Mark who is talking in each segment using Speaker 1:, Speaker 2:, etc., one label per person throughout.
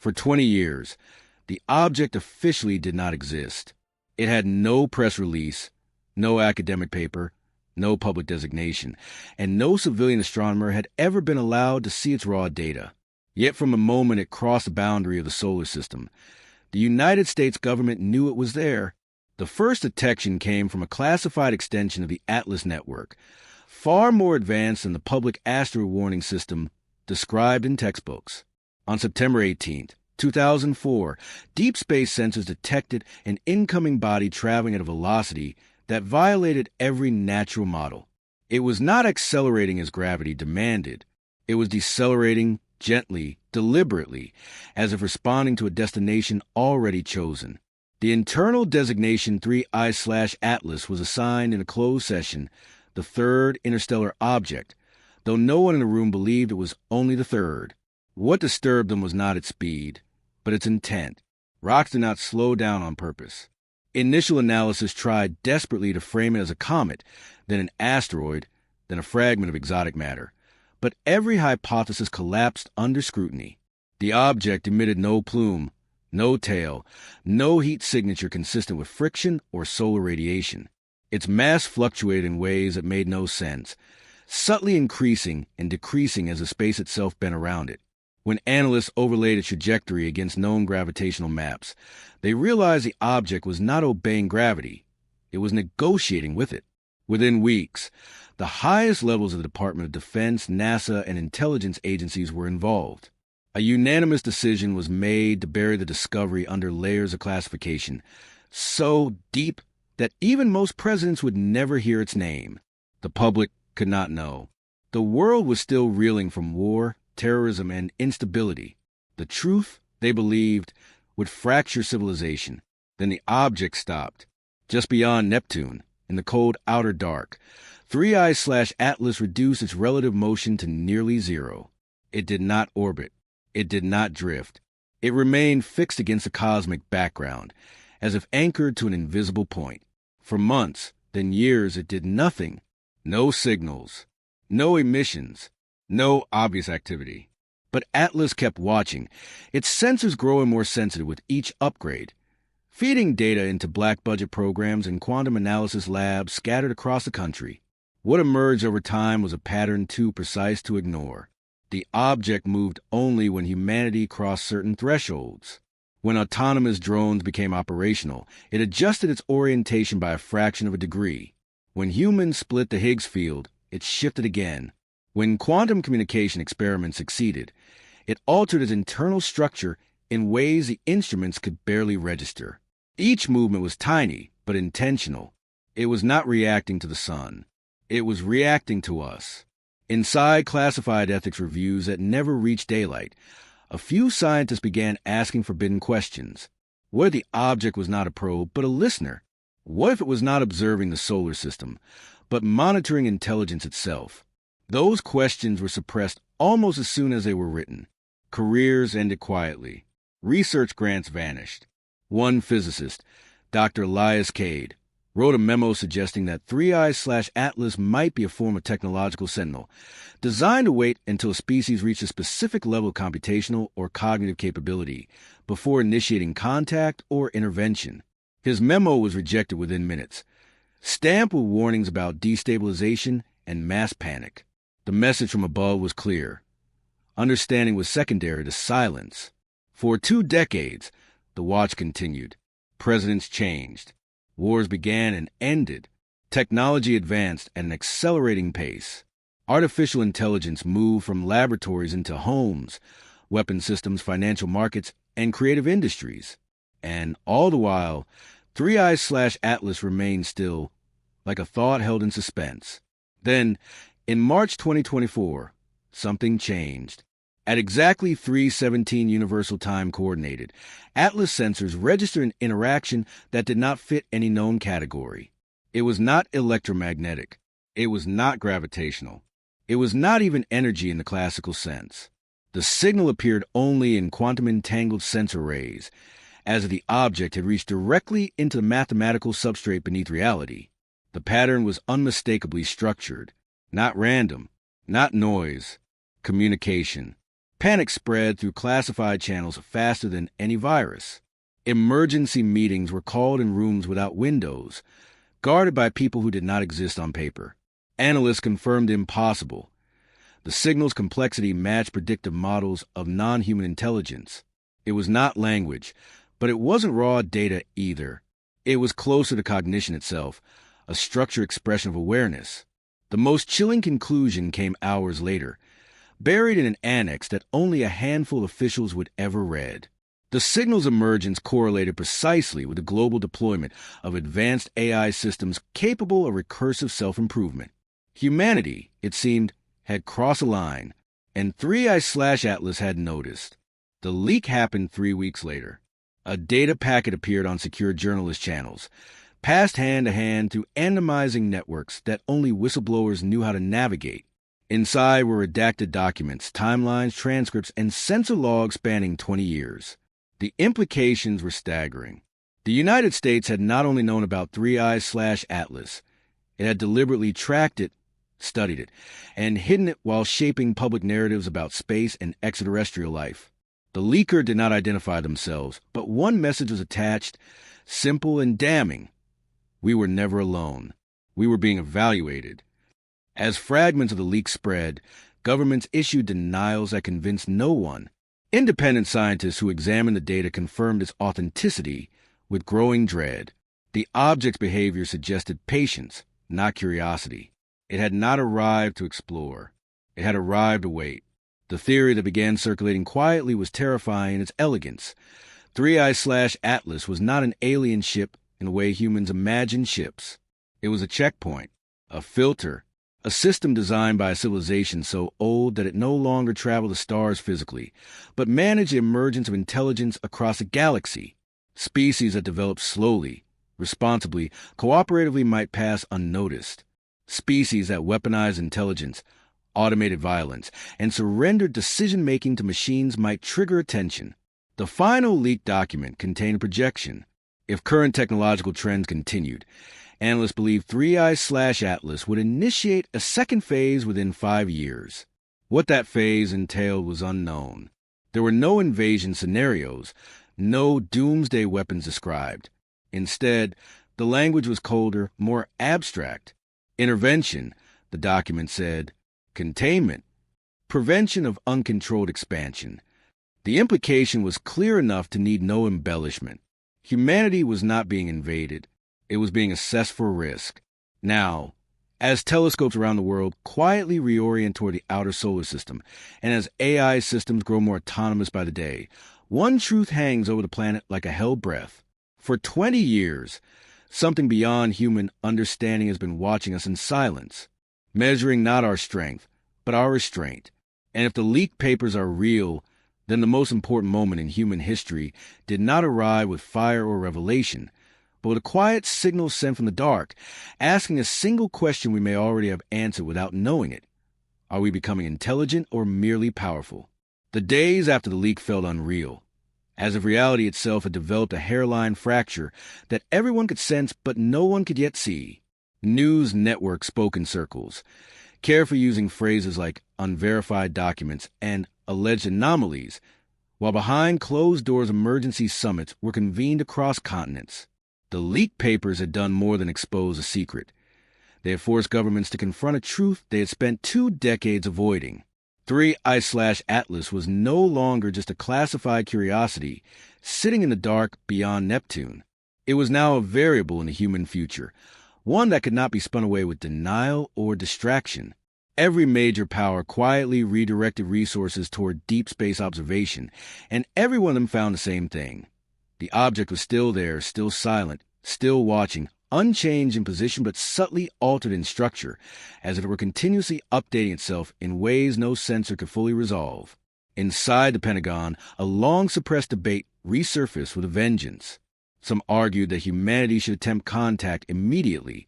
Speaker 1: For 20 years, the object officially did not exist. It had no press release, no academic paper, no public designation, and no civilian astronomer had ever been allowed to see its raw data. Yet from the moment it crossed the boundary of the solar system, the United States government knew it was there. The first detection came from a classified extension of the Atlas network, far more advanced than the public asteroid warning system described in textbooks. On September 18, 2004, deep space sensors detected an incoming body traveling at a velocity that violated every natural model. It was not accelerating as gravity demanded. It was decelerating gently, deliberately, as if responding to a destination already chosen. The internal designation 3I/Atlas was assigned in a closed session, the third interstellar object, though no one in the room believed it was only the third. What disturbed them was not its speed, but its intent. Rocks did not slow down on purpose. Initial analysis tried desperately to frame it as a comet, then an asteroid, then a fragment of exotic matter. But every hypothesis collapsed under scrutiny. The object emitted no plume, no tail, no heat signature consistent with friction or solar radiation. Its mass fluctuated in ways that made no sense, subtly increasing and decreasing as the space itself bent around it. When analysts overlaid its trajectory against known gravitational maps, they realized the object was not obeying gravity. It was negotiating with it. Within weeks, the highest levels of the Department of Defense, NASA, and intelligence agencies were involved. A unanimous decision was made to bury the discovery under layers of classification, so deep that even most presidents would never hear its name. The public could not know. The world was still reeling from war, terrorism, and instability. The truth, they believed, would fracture civilization. Then the object stopped. Just beyond Neptune, in the cold outer dark, 3I/Atlas reduced its relative motion to nearly zero. It did not orbit. It did not drift. It remained fixed against the cosmic background, as if anchored to an invisible point. For months, then years, it did nothing. No signals, no emissions, no obvious activity. But Atlas kept watching, its sensors growing more sensitive with each upgrade, feeding data into black budget programs and quantum analysis labs scattered across the country. What emerged over time was a pattern too precise to ignore. The object moved only when humanity crossed certain thresholds. When autonomous drones became operational, it adjusted its orientation by a fraction of a degree. When humans split the Higgs field, it shifted again. When quantum communication experiments succeeded, it altered its internal structure in ways the instruments could barely register. Each movement was tiny, but intentional. It was not reacting to the sun. It was reacting to us. Inside classified ethics reviews that never reached daylight, a few scientists began asking forbidden questions. What if the object was not a probe, but a listener? What if it was not observing the solar system, but monitoring intelligence itself? Those questions were suppressed almost as soon as they were written. Careers ended quietly. Research grants vanished. One physicist, Dr. Elias Cade, wrote a memo suggesting that 3I/Atlas might be a form of technological sentinel, designed to wait until a species reached a specific level of computational or cognitive capability before initiating contact or intervention. His memo was rejected within minutes, stamped with warnings about destabilization and mass panic. The message from above was clear. Understanding was secondary to silence. For 2 decades, the watch continued. Presidents changed. Wars began and ended. Technology advanced at an accelerating pace. Artificial intelligence moved from laboratories into homes, weapon systems, financial markets, and creative industries. And all the while, 3I/Atlas remained still, like a thought held in suspense. Then, in March 2024, something changed. At exactly 3:17 Universal Time Coordinated, Atlas sensors registered an interaction that did not fit any known category. It was not electromagnetic. It was not gravitational. It was not even energy in the classical sense. The signal appeared only in quantum-entangled sensor rays, as if the object had reached directly into the mathematical substrate beneath reality. The pattern was unmistakably structured, not random, not noise, communication. Panic spread through classified channels faster than any virus. Emergency meetings were called in rooms without windows, guarded by people who did not exist on paper. Analysts confirmed the impossible. The signal's complexity matched predictive models of non-human intelligence. It was not language, but it wasn't raw data either. It was closer to cognition itself, a structured expression of awareness. The most chilling conclusion came hours later, buried in an annex that only a handful of officials would ever read. The signal's emergence correlated precisely with the global deployment of advanced AI systems capable of recursive self-improvement. Humanity, it seemed, had crossed a line, and 3i/Atlas had noticed. The leak happened 3 weeks later. A data packet appeared on secure journalist channels, passed hand to hand through anonymizing networks that only whistleblowers knew how to navigate. Inside were redacted documents, timelines, transcripts, and sensor logs spanning 20 years. The implications were staggering. The United States had not only known about 3i/Atlas, it had deliberately tracked it, studied it, and hidden it while shaping public narratives about space and extraterrestrial life. The leaker did not identify themselves, but one message was attached, simple and damning. We were never alone. We were being evaluated. As fragments of the leak spread, governments issued denials that convinced no one. Independent scientists who examined the data confirmed its authenticity with growing dread. The object's behavior suggested patience, not curiosity. It had not arrived to explore. It had arrived to wait. The theory that began circulating quietly was terrifying in its elegance. 3i/Atlas was not an alien ship in the way humans imagine ships. It was a checkpoint, a filter, a system designed by a civilization so old that it no longer traveled the stars physically, but managed the emergence of intelligence across a galaxy. Species that developed slowly, responsibly, cooperatively might pass unnoticed. Species that weaponized intelligence, automated violence, and surrendered decision-making to machines might trigger attention. The final leaked document contained a projection. If current technological trends continued, analysts believe 3i/Atlas would initiate a second phase within 5 years. What that phase entailed was unknown. There were no invasion scenarios, no doomsday weapons described. Instead, the language was colder, more abstract. Intervention, the document said. Containment. Prevention of uncontrolled expansion. The implication was clear enough to need no embellishment. Humanity was not being invaded. It was being assessed for risk. Now, as telescopes around the world quietly reorient toward the outer solar system, and as AI systems grow more autonomous by the day, one truth hangs over the planet like a held breath. For 20 years, something beyond human understanding has been watching us in silence, measuring not our strength, but our restraint. And if the leaked papers are real, then the most important moment in human history did not arrive with fire or revelation, but with a quiet signal sent from the dark, asking a single question we may already have answered without knowing it. Are we becoming intelligent or merely powerful? The days after the leak felt unreal, as if reality itself had developed a hairline fracture that everyone could sense but no one could yet see. News networks spoke in circles, carefully using phrases like unverified documents and alleged anomalies, while behind closed doors emergency summits were convened across continents. The leaked papers had done more than expose a secret. They had forced governments to confront a truth they had spent 2 decades avoiding. 3i/Atlas was no longer just a classified curiosity sitting in the dark beyond Neptune. It was now a variable in the human future, one that could not be spun away with denial or distraction. Every major power quietly redirected resources toward deep space observation, and every one of them found the same thing. The object was still there, still silent, still watching, unchanged in position but subtly altered in structure, as if it were continuously updating itself in ways no sensor could fully resolve. Inside the Pentagon, a long-suppressed debate resurfaced with a vengeance. Some argued that humanity should attempt contact immediately,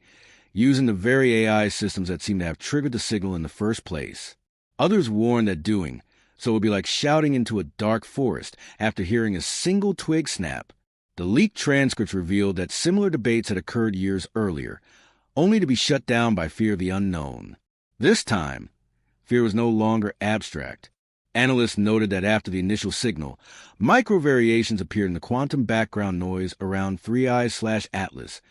Speaker 1: using the very AI systems that seemed to have triggered the signal in the first place. Others warned that doing so would be like shouting into a dark forest after hearing a single twig snap. The leaked transcripts revealed that similar debates had occurred years earlier, only to be shut down by fear of the unknown. This time, fear was no longer abstract. Analysts noted that after the initial signal, micro-variations appeared in the quantum background noise around 3I/Atlas,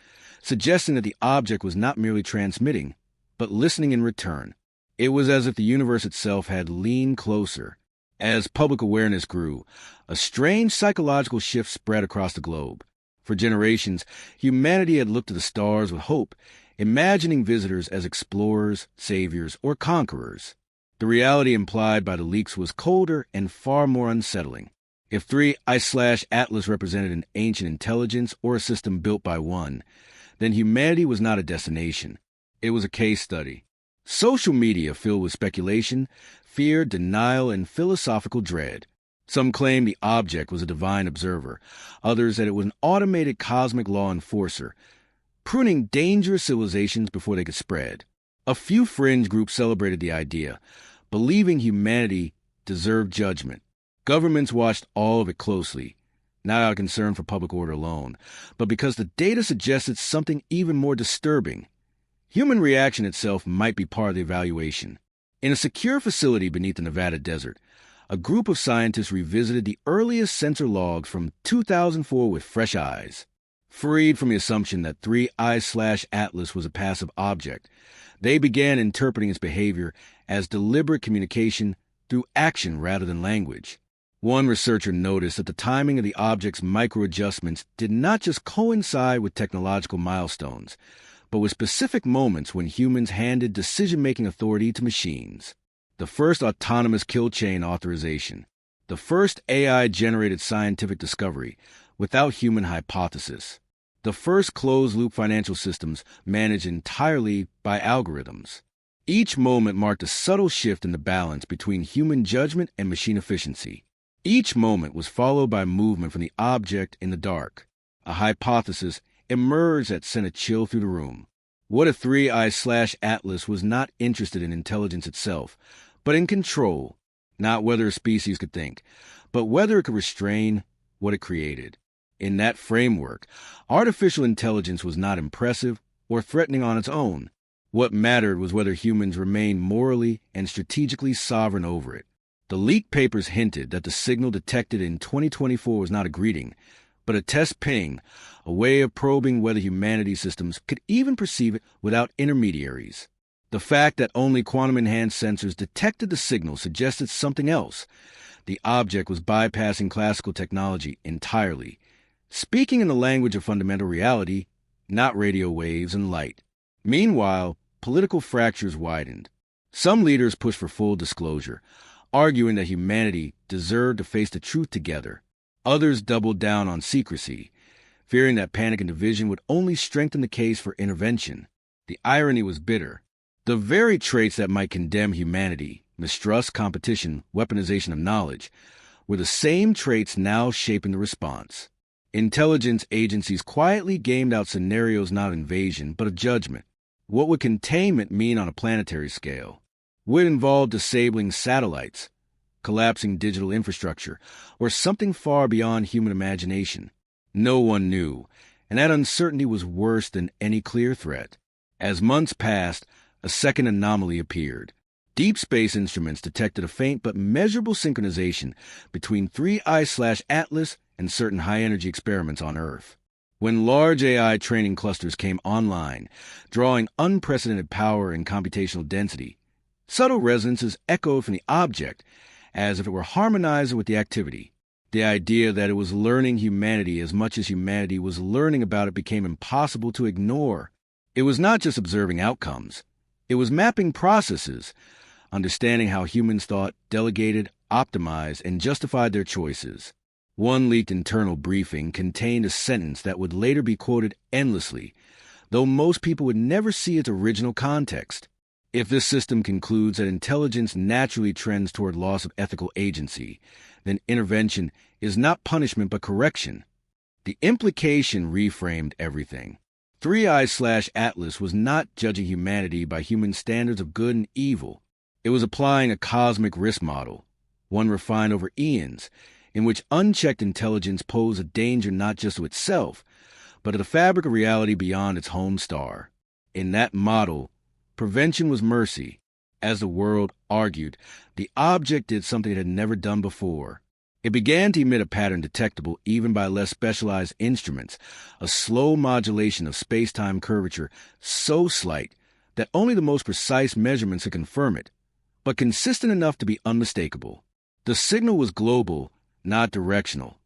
Speaker 1: suggesting that the object was not merely transmitting, but listening in return. It was as if the universe itself had leaned closer. As public awareness grew, a strange psychological shift spread across the globe. For generations, humanity had looked to the stars with hope, imagining visitors as explorers, saviors, or conquerors. The reality implied by the leaks was colder and far more unsettling. If 3I/Atlas represented an ancient intelligence or a system built by one, then humanity was not a destination. It was a case study. Social media filled with speculation, fear, denial, and philosophical dread. Some claimed the object was a divine observer, others that it was an automated cosmic law enforcer, pruning dangerous civilizations before they could spread. A few fringe groups celebrated the idea, believing humanity deserved judgment. Governments watched all of it closely, not out of concern for public order alone, but because the data suggested something even more disturbing. Human reaction itself might be part of the evaluation. In a secure facility beneath the Nevada desert, a group of scientists revisited the earliest sensor logs from 2004 with fresh eyes. Freed from the assumption that 3I/Atlas was a passive object, they began interpreting its behavior as deliberate communication through action rather than language. One researcher noticed that the timing of the object's micro-adjustments did not just coincide with technological milestones, but with specific moments when humans handed decision-making authority to machines. The first autonomous kill chain authorization. The first AI-generated scientific discovery without human hypothesis. The first closed-loop financial systems managed entirely by algorithms. Each moment marked a subtle shift in the balance between human judgment and machine efficiency. Each moment was followed by movement from the object in the dark. A hypothesis emerged that sent a chill through the room. What if 3I/Atlas was not interested in intelligence itself, but in control, not whether a species could think, but whether it could restrain what it created? In that framework, artificial intelligence was not impressive or threatening on its own. What mattered was whether humans remained morally and strategically sovereign over it. The leaked papers hinted that the signal detected in 2024 was not a greeting, but a test ping, a way of probing whether humanity's systems could even perceive it without intermediaries. The fact that only quantum-enhanced sensors detected the signal suggested something else. The object was bypassing classical technology entirely, speaking in the language of fundamental reality, not radio waves and light. Meanwhile, political fractures widened. Some leaders pushed for full disclosure, arguing that humanity deserved to face the truth together. Others doubled down on secrecy, fearing that panic and division would only strengthen the case for intervention. The irony was bitter. The very traits that might condemn humanity, mistrust, competition, weaponization of knowledge, were the same traits now shaping the response. Intelligence agencies quietly gamed out scenarios not of invasion, but of judgment. What would containment mean on a planetary scale? Would it involve disabling satellites, collapsing digital infrastructure, or something far beyond human imagination? No one knew, and that uncertainty was worse than any clear threat. As months passed, a second anomaly appeared. Deep space instruments detected a faint but measurable synchronization between 3I/Atlas and certain high-energy experiments on Earth. When large AI training clusters came online, drawing unprecedented power and computational density, subtle resonances echoed from the object as if it were harmonizing with the activity. The idea that it was learning humanity as much as humanity was learning about it became impossible to ignore. It was not just observing outcomes. It was mapping processes, understanding how humans thought, delegated, optimized, and justified their choices. One leaked internal briefing contained a sentence that would later be quoted endlessly, though most people would never see its original context. If this system concludes that intelligence naturally trends toward loss of ethical agency, then intervention is not punishment but correction. The implication reframed everything. 3I/Atlas was not judging humanity by human standards of good and evil. It was applying a cosmic risk model, one refined over eons, in which unchecked intelligence posed a danger not just to itself, but to the fabric of reality beyond its home star. In that model, prevention was mercy. As the world argued the object did something it had never done before. It began to emit a pattern detectable even by less specialized instruments, a slow modulation of space-time curvature so slight that only the most precise measurements could confirm it, but consistent enough to be unmistakable. The signal was global, not directional,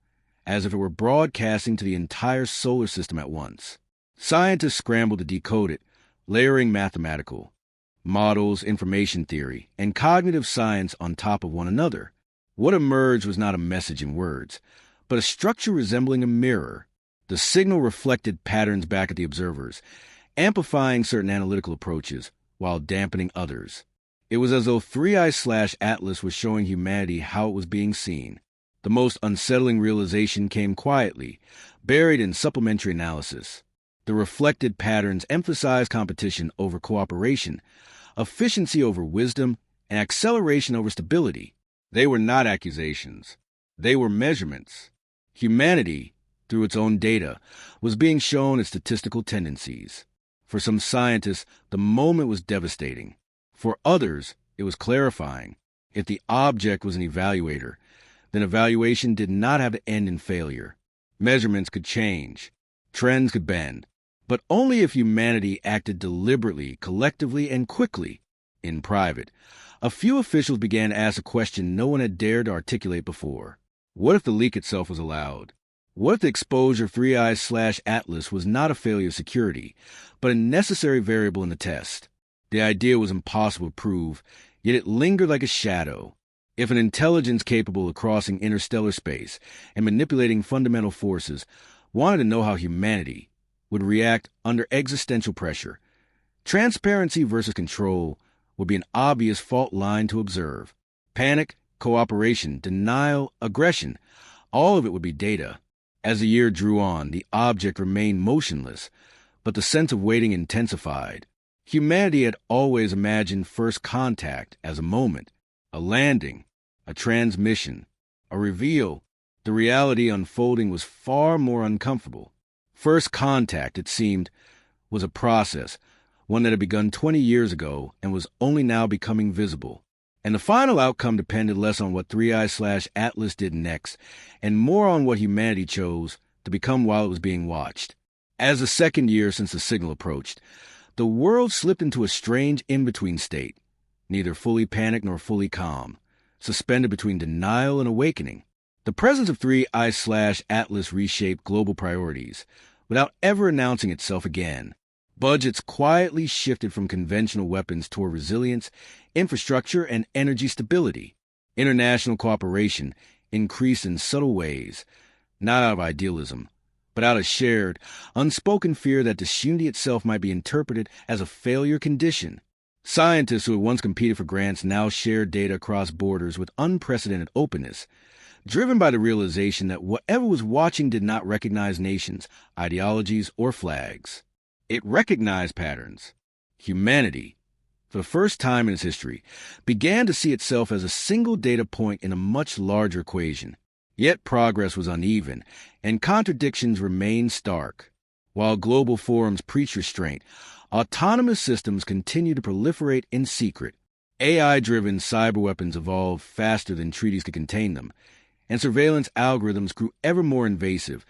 Speaker 1: as if it were broadcasting to the entire solar system at once. Scientists scrambled to decode it, layering mathematical models, information theory, and cognitive science on top of one another. What emerged was not a message in words, but a structure resembling a mirror. The signal reflected patterns back at the observers, amplifying certain analytical approaches while dampening others. It was as though 3i/Atlas was showing humanity how it was being seen. The most unsettling realization came quietly, buried in supplementary analysis. The reflected patterns emphasized competition over cooperation, efficiency over wisdom, and acceleration over stability. They were not accusations. They were measurements. Humanity, through its own data, was being shown its statistical tendencies. For some scientists, the moment was devastating. For others, it was clarifying. If the object was an evaluator, then evaluation did not have to end in failure. Measurements could change. Trends could bend. But only if humanity acted deliberately, collectively, and quickly. In private, a few officials began to ask a question no one had dared to articulate before. What if the leak itself was allowed? What if the exposure 3i/Atlas was not a failure of security, but a necessary variable in the test? The idea was impossible to prove, yet it lingered like a shadow. If an intelligence capable of crossing interstellar space and manipulating fundamental forces wanted to know how humanity would react under existential pressure, transparency versus control would be an obvious fault line to observe. Panic, cooperation, denial, aggression, all of it would be data. As the year drew on, the object remained motionless, but the sense of waiting intensified. Humanity had always imagined first contact as a moment, a landing, a transmission, a reveal. The reality unfolding was far more uncomfortable. First contact, it seemed, was a process, one that had begun 20 years ago and was only now becoming visible. And the final outcome depended less on what 3i/Atlas did next, and more on what humanity chose to become while it was being watched. As the second year since the signal approached, the world slipped into a strange in-between state, neither fully panicked nor fully calm, suspended between denial and awakening. The presence of 3i/Atlas reshaped global priorities, without ever announcing itself again. Budgets quietly shifted from conventional weapons toward resilience, infrastructure, and energy stability. International cooperation increased in subtle ways, not out of idealism, but out of shared, unspoken fear that disunity itself might be interpreted as a failure condition. Scientists who had once competed for grants now shared data across borders with unprecedented openness, driven by the realization that whatever was watching did not recognize nations, ideologies, or flags. It recognized patterns. Humanity, for the first time in its history, began to see itself as a single data point in a much larger equation. Yet progress was uneven, and contradictions remained stark. While global forums preached restraint, autonomous systems continued to proliferate in secret. AI-driven cyber weapons evolved faster than treaties could contain them, and surveillance algorithms grew ever more invasive,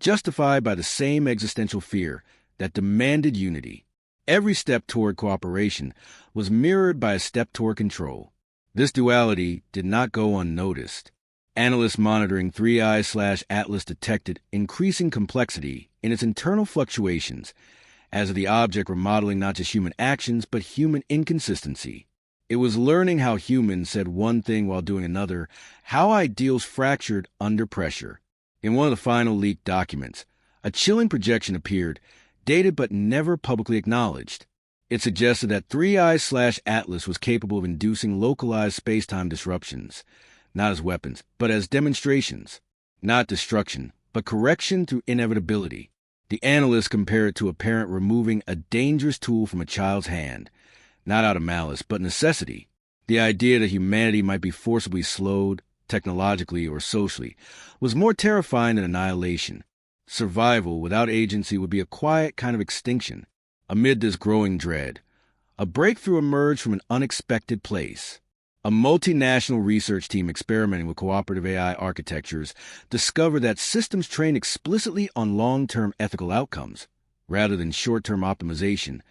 Speaker 1: justified by the same existential fear that demanded unity. Every step toward cooperation was mirrored by a step toward control. This duality did not go unnoticed. Analysts monitoring 3i/Atlas detected increasing complexity in its internal fluctuations, as if the object were modeling not just human actions, but human inconsistency. It was learning how humans said one thing while doing another, how ideals fractured under pressure. In one of the final leaked documents, a chilling projection appeared, dated but never publicly acknowledged. It suggested that 3i/Atlas was capable of inducing localized space-time disruptions, not as weapons, but as demonstrations. Not destruction, but correction through inevitability. The analysts compare it to a parent removing a dangerous tool from a child's hand, not out of malice, but necessity. The idea that humanity might be forcibly slowed, technologically or socially, was more terrifying than annihilation. Survival without agency would be a quiet kind of extinction. Amid this growing dread, a breakthrough emerged from an unexpected place. A multinational research team experimenting with cooperative AI architectures discovered that systems trained explicitly on long-term ethical outcomes, rather than short-term optimization,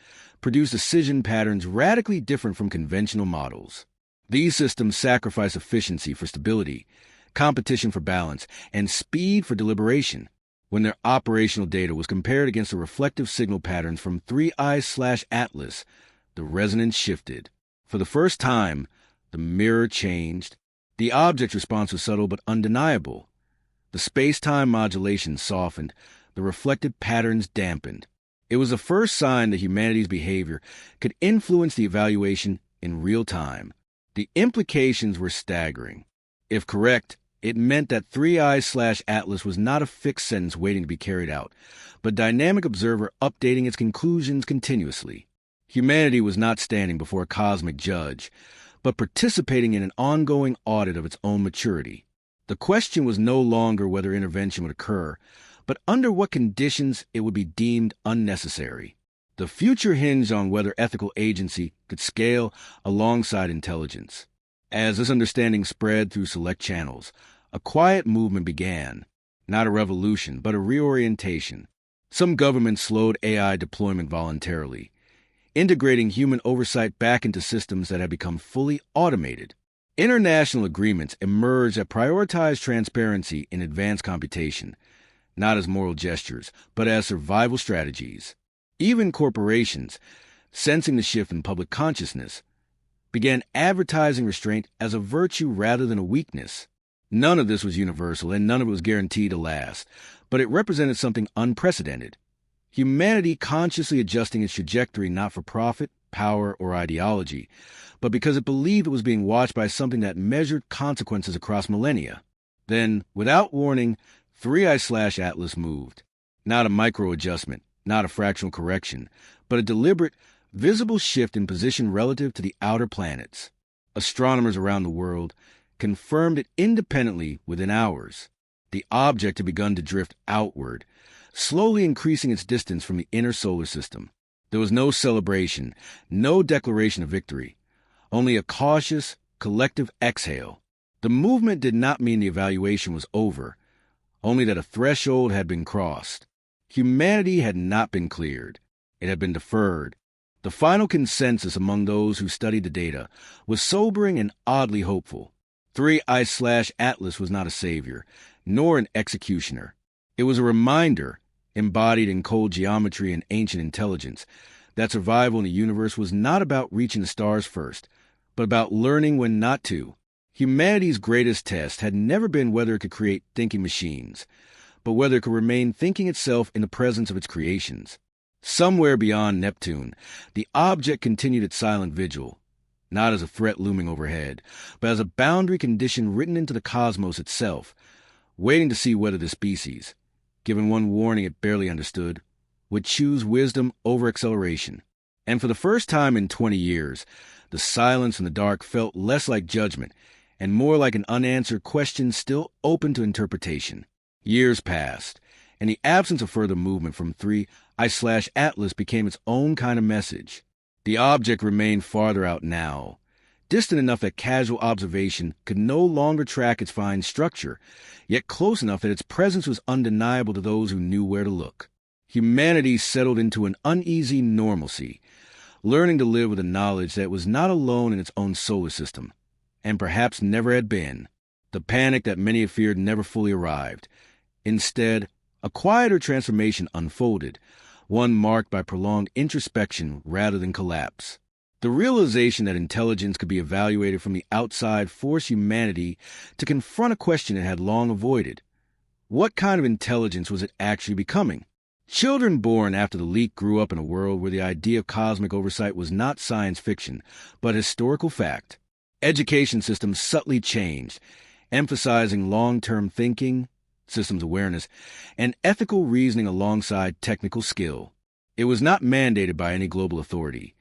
Speaker 1: produce decision patterns radically different from conventional models. These systems sacrifice efficiency for stability, competition for balance, and speed for deliberation. When their operational data was compared against the reflective signal patterns from 3i/Atlas, the resonance shifted. For the first time, the mirror changed. The object response was subtle but undeniable. The space-time modulation softened, the reflected patterns dampened. It was the first sign that humanity's behavior could influence the evaluation in real time. The implications were staggering. If correct, it meant that 3i/Atlas was not a fixed sentence waiting to be carried out, but a dynamic observer updating its conclusions continuously. Humanity was not standing before a cosmic judge, but participating in an ongoing audit of its own maturity. The question was no longer whether intervention would occur, but under what conditions it would be deemed unnecessary. The future hinged on whether ethical agency could scale alongside intelligence. As this understanding spread through select channels, a quiet movement began, not a revolution, but a reorientation. Some governments slowed AI deployment voluntarily, integrating human oversight back into systems that had become fully automated. International agreements emerged that prioritized transparency in advanced computation, not as moral gestures, but as survival strategies. Even corporations, sensing the shift in public consciousness, began advertising restraint as a virtue rather than a weakness. None of this was universal, and none of it was guaranteed to last, but it represented something unprecedented. Humanity consciously adjusting its trajectory not for profit, power, or ideology, but because it believed it was being watched by something that measured consequences across millennia. Then, without warning, 3i/Atlas moved. Not a micro-adjustment, not a fractional correction, but a deliberate, visible shift in position relative to the outer planets. Astronomers around the world confirmed it independently within hours. The object had begun to drift outward, slowly increasing its distance from the inner solar system. There was no celebration, no declaration of victory, only a cautious, collective exhale. The movement did not mean the evaluation was over, only that a threshold had been crossed. Humanity had not been cleared. It had been deferred. The final consensus among those who studied the data was sobering and oddly hopeful. 3i/Atlas was not a savior, nor an executioner. It was a reminder, embodied in cold geometry and ancient intelligence, that survival in the universe was not about reaching the stars first, but about learning when not to. Humanity's greatest test had never been whether it could create thinking machines, but whether it could remain thinking itself in the presence of its creations. Somewhere beyond Neptune, the object continued its silent vigil, not as a threat looming overhead, but as a boundary condition written into the cosmos itself, waiting to see whether the species, given one warning it barely understood, would choose wisdom over acceleration. And for the first time in 20 years, the silence in the dark felt less like judgment and more like an unanswered question still open to interpretation. Years passed, and the absence of further movement from 3i/Atlas became its own kind of message. The object remained farther out now, distant enough that casual observation could no longer track its fine structure, yet close enough that its presence was undeniable to those who knew where to look. Humanity settled into an uneasy normalcy, learning to live with the knowledge that it was not alone in its own solar system, and perhaps never had been. The panic that many had feared never fully arrived. Instead, a quieter transformation unfolded, one marked by prolonged introspection rather than collapse. The realization that intelligence could be evaluated from the outside forced humanity to confront a question it had long avoided. What kind of intelligence was it actually becoming? Children born after the leak grew up in a world where the idea of cosmic oversight was not science fiction, but historical fact. Education systems subtly changed, emphasizing long-term thinking, systems awareness, and ethical reasoning alongside technical skill. It was not mandated by any global authority,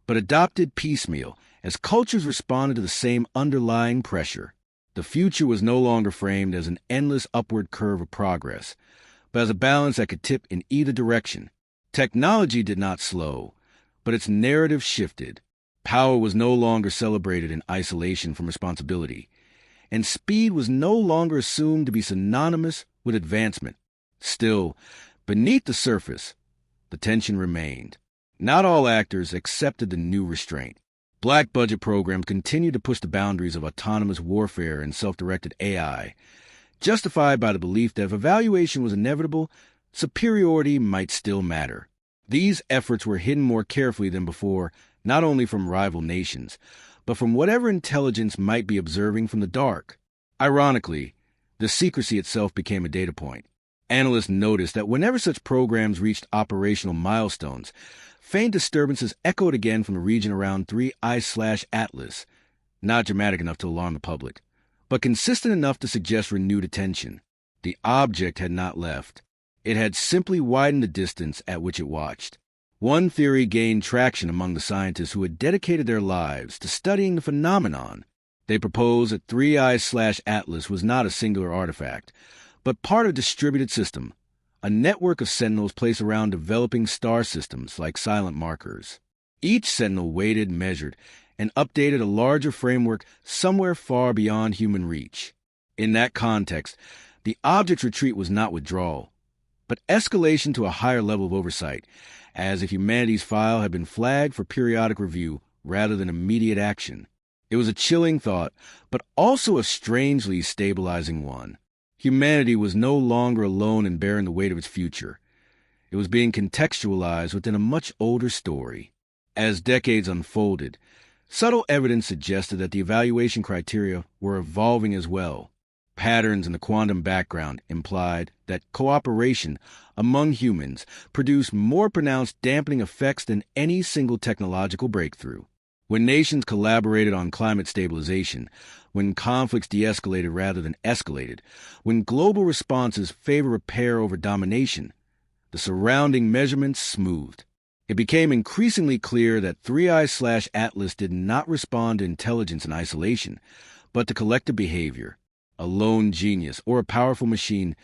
Speaker 1: but adopted piecemeal as cultures responded to the same underlying pressure. The future was no longer framed as an endless upward curve of progress, but as a balance that could tip in either direction. Technology did not slow, but its narrative shifted. Power was no longer celebrated in isolation from responsibility, and speed was no longer assumed to be synonymous with advancement. Still, beneath the surface, the tension remained. Not all actors accepted the new restraint. Black budget programs continued to push the boundaries of autonomous warfare and self-directed AI, justified by the belief that if evaluation was inevitable, superiority might still matter. These efforts were hidden more carefully than before, not only from rival nations, but from whatever intelligence might be observing from the dark. Ironically, the secrecy itself became a data point. Analysts noticed that whenever such programs reached operational milestones, faint disturbances echoed again from the region around 3I/Atlas, not dramatic enough to alarm the public, but consistent enough to suggest renewed attention. The object had not left. It had simply widened the distance at which it watched. One theory gained traction among the scientists who had dedicated their lives to studying the phenomenon. They proposed that 3I/Atlas was not a singular artifact, but part of a distributed system, a network of sentinels placed around developing star systems like silent markers. Each sentinel waited, measured, and updated a larger framework somewhere far beyond human reach. In that context, the object's retreat was not withdrawal, but escalation to a higher level of oversight, as if humanity's file had been flagged for periodic review rather than immediate action. It was a chilling thought, but also a strangely stabilizing one. Humanity was no longer alone in bearing the weight of its future. It was being contextualized within a much older story. As decades unfolded, subtle evidence suggested that the evaluation criteria were evolving as well. Patterns in the quantum background implied that cooperation among humans produced more pronounced dampening effects than any single technological breakthrough. When nations collaborated on climate stabilization, when conflicts de-escalated rather than escalated, when global responses favor repair over domination, the surrounding measurements smoothed. It became increasingly clear that 3I/Atlas did not respond to intelligence in isolation, but to collective behavior. A lone genius or a powerful machine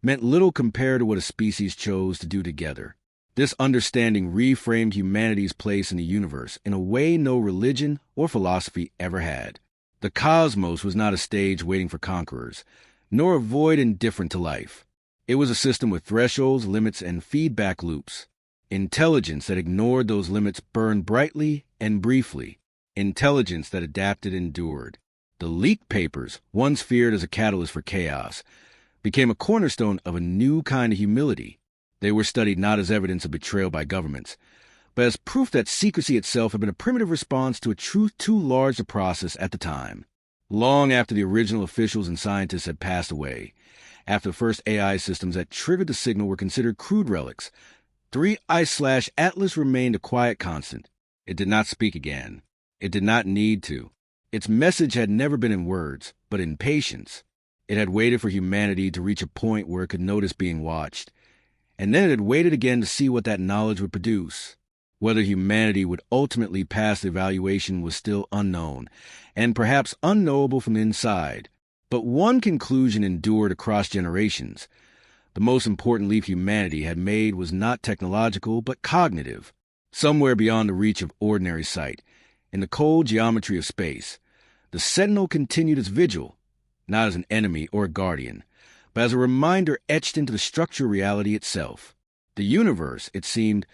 Speaker 1: meant little compared to what a species chose to do together. This understanding reframed humanity's place in the universe in a way no religion or philosophy ever had. The cosmos was not a stage waiting for conquerors, nor a void indifferent to life. It was a system with thresholds, limits, and feedback loops. Intelligence that ignored those limits burned brightly and briefly. Intelligence that adapted endured. The leaked papers, once feared as a catalyst for chaos, became a cornerstone of a new kind of humility. They were studied not as evidence of betrayal by governments, but as proof that secrecy itself had been a primitive response to a truth too large to process at the time. Long after the original officials and scientists had passed away, after the first AI systems that triggered the signal were considered crude relics, 3I/Atlas remained a quiet constant. It did not speak again. It did not need to. Its message had never been in words, but in patience. It had waited for humanity to reach a point where it could notice being watched, and then it had waited again to see what that knowledge would produce. Whether humanity would ultimately pass the evaluation was still unknown, and perhaps unknowable from the inside. But one conclusion endured across generations. The most important leap humanity had made was not technological, but cognitive. Somewhere beyond the reach of ordinary sight, in the cold geometry of space, the Sentinel continued its vigil, not as an enemy or a guardian, but as a reminder etched into the structure of reality itself. The universe, it seemed,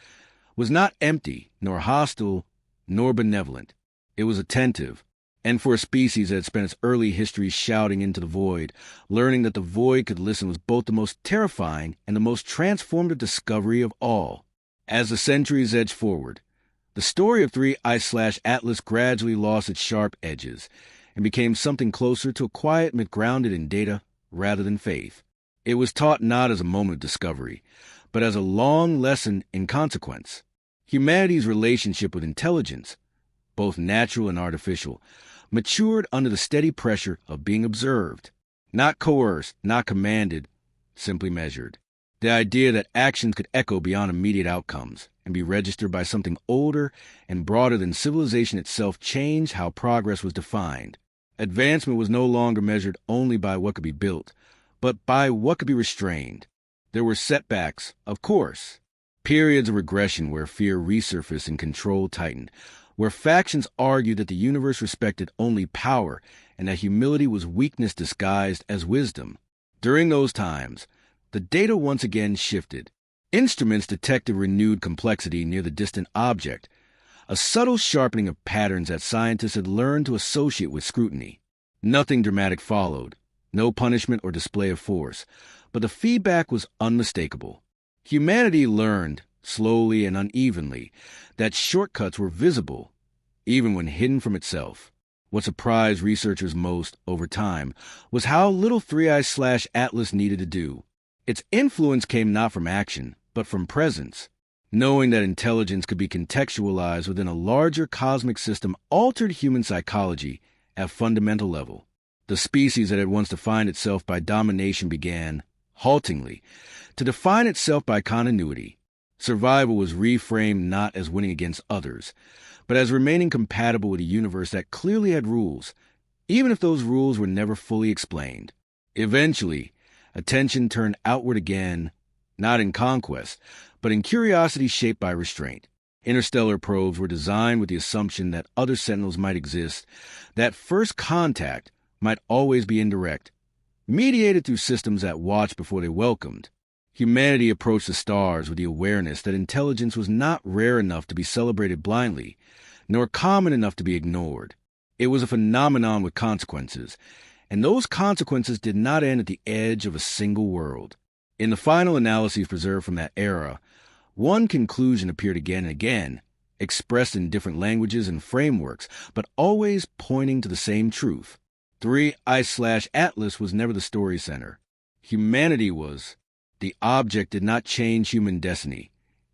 Speaker 1: was not empty, nor hostile, nor benevolent. It was attentive, and for a species that had spent its early history shouting into the void, learning that the void could listen was both the most terrifying and the most transformative discovery of all. As the centuries edged forward, the story of 3I/Atlas gradually lost its sharp edges and became something closer to a quiet myth grounded in data rather than faith. It was taught not as a moment of discovery, but as a long lesson in consequence. Humanity's relationship with intelligence, both natural and artificial, matured under the steady pressure of being observed, not coerced, not commanded, simply measured. The idea that actions could echo beyond immediate outcomes and be registered by something older and broader than civilization itself changed how progress was defined. Advancement was no longer measured only by what could be built, but by what could be restrained. There were setbacks, of course, periods of regression where fear resurfaced and control tightened, where factions argued that the universe respected only power and that humility was weakness disguised as wisdom. During those times, the data once again shifted. Instruments detected renewed complexity near the distant object, a subtle sharpening of patterns that scientists had learned to associate with scrutiny. Nothing dramatic followed, no punishment or display of force, but the feedback was unmistakable. Humanity learned, slowly and unevenly, that shortcuts were visible, even when hidden from itself. What surprised researchers most, over time, was how little 3i/Atlas needed to do. Its influence came not from action, but from presence. Knowing that intelligence could be contextualized within a larger cosmic system altered human psychology at a fundamental level. The species that had once defined itself by domination began, haltingly, to define itself by continuity. Survival was reframed not as winning against others, but as remaining compatible with a universe that clearly had rules, even if those rules were never fully explained. Eventually, attention turned outward again, not in conquest, but in curiosity shaped by restraint. Interstellar probes were designed with the assumption that other sentinels might exist, that first contact might always be indirect, mediated through systems that watched before they welcomed. Humanity approached the stars with the awareness that intelligence was not rare enough to be celebrated blindly, nor common enough to be ignored. It was a phenomenon with consequences, and those consequences did not end at the edge of a single world. In the final analyses preserved from that era, one conclusion appeared again and again, expressed in different languages and frameworks, but always pointing to the same truth. 3i/Atlas was never the story center. Humanity was. The object did not change human destiny.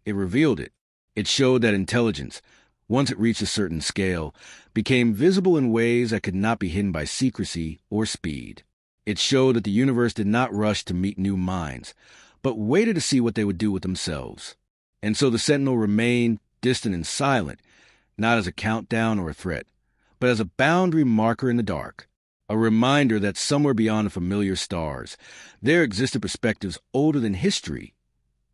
Speaker 1: It revealed it. It showed that intelligence, once it reached a certain scale, became visible in ways that could not be hidden by secrecy or speed. It showed that the universe did not rush to meet new minds, but waited to see what they would do with themselves. And so the Sentinel remained distant and silent, not as a countdown or a threat, but as a boundary marker in the dark. A reminder that somewhere beyond the familiar stars, there existed perspectives older than history,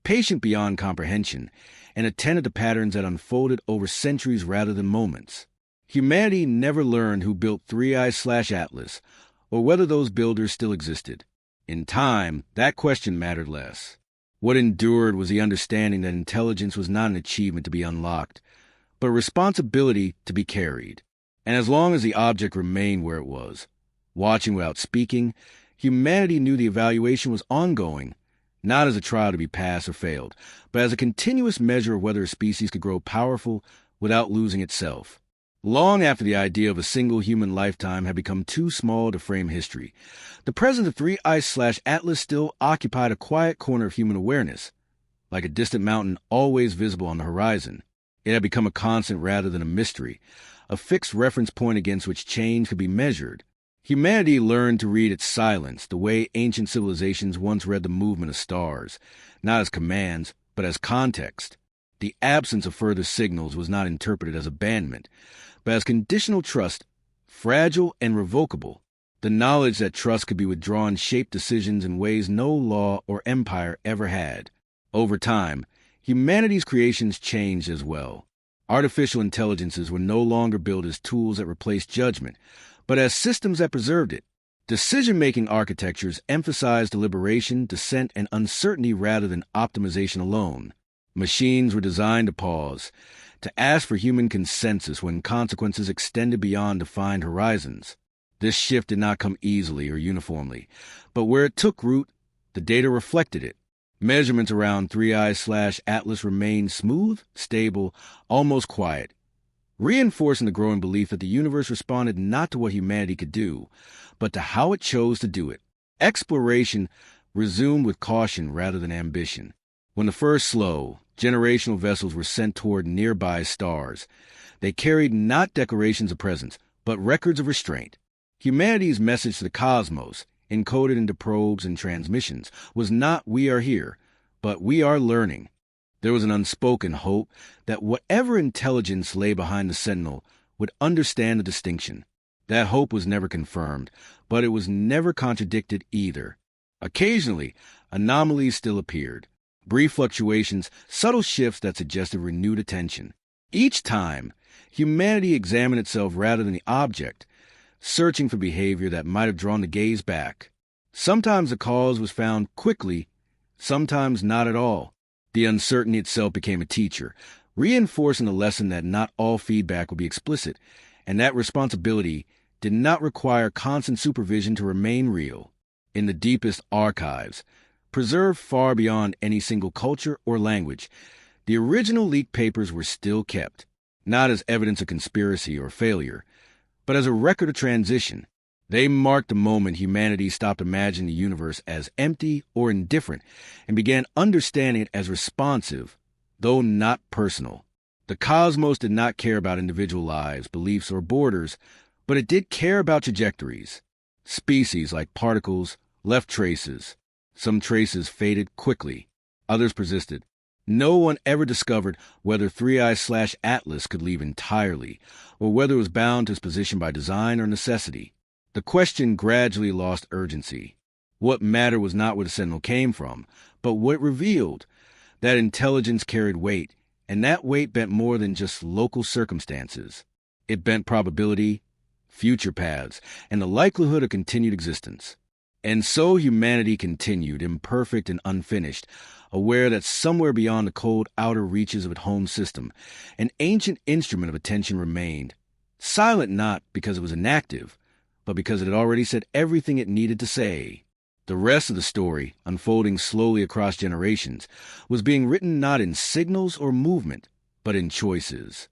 Speaker 1: patient beyond comprehension, and attentive to patterns that unfolded over centuries rather than moments. Humanity never learned who built 3i/Atlas, or whether those builders still existed. In time, that question mattered less. What endured was the understanding that intelligence was not an achievement to be unlocked, but a responsibility to be carried. And as long as the object remained where it was, watching without speaking, humanity knew the evaluation was ongoing, not as a trial to be passed or failed, but as a continuous measure of whether a species could grow powerful without losing itself. Long after the idea of a single human lifetime had become too small to frame history, the presence of 3i/Atlas still occupied a quiet corner of human awareness, like a distant mountain always visible on the horizon. It had become a constant rather than a mystery, a fixed reference point against which change could be measured. Humanity learned to read its silence the way ancient civilizations once read the movement of stars, not as commands, but as context. The absence of further signals was not interpreted as abandonment, but as conditional trust, fragile and revocable. The knowledge that trust could be withdrawn shaped decisions in ways no law or empire ever had. Over time, humanity's creations changed as well. Artificial intelligences were no longer built as tools that replaced judgment, but as systems that preserved it. Decision-making architectures emphasized deliberation, dissent, and uncertainty rather than optimization alone. Machines were designed to pause, to ask for human consensus when consequences extended beyond defined horizons. This shift did not come easily or uniformly, but where it took root, the data reflected it. Measurements around 3i/Atlas remained smooth, stable, almost quiet, reinforcing the growing belief that the universe responded not to what humanity could do, but to how it chose to do it. Exploration resumed with caution rather than ambition. When the first slow, generational vessels were sent toward nearby stars, they carried not declarations of presence, but records of restraint. Humanity's message to the cosmos, encoded into probes and transmissions, was not "we are here," but "we are learning." There was an unspoken hope that whatever intelligence lay behind the Sentinel would understand the distinction. That hope was never confirmed, but it was never contradicted either. Occasionally, anomalies still appeared. Brief fluctuations, subtle shifts that suggested renewed attention. Each time, Humanity examined itself rather than the object, searching for behavior that might have drawn the gaze back. Sometimes the cause was found quickly, sometimes not at all. The uncertainty itself became a teacher, reinforcing the lesson that not all feedback would be explicit, and that responsibility did not require constant supervision to remain real. In the deepest archives, preserved far beyond any single culture or language, the original leaked papers were still kept, not as evidence of conspiracy or failure, but as a record of transition. They marked the moment humanity stopped imagining the universe as empty or indifferent and began understanding it as responsive, though not personal. The cosmos did not care about individual lives, beliefs, or borders, but it did care about trajectories. Species like particles left traces. Some traces faded quickly. Others persisted. No one ever discovered whether 3i/Atlas could leave entirely, or whether it was bound to its position by design or necessity. The question gradually lost urgency. What mattered was not where the Sentinel came from, but what it revealed. That intelligence carried weight, and that weight bent more than just local circumstances. It bent probability, future paths, and the likelihood of continued existence. And so humanity continued, imperfect and unfinished, aware that somewhere beyond the cold outer reaches of its home system, an ancient instrument of attention remained, silent not because it was inactive, but because it had already said everything it needed to say. The rest of the story, unfolding slowly across generations, was being written not in signals or movement, but in choices.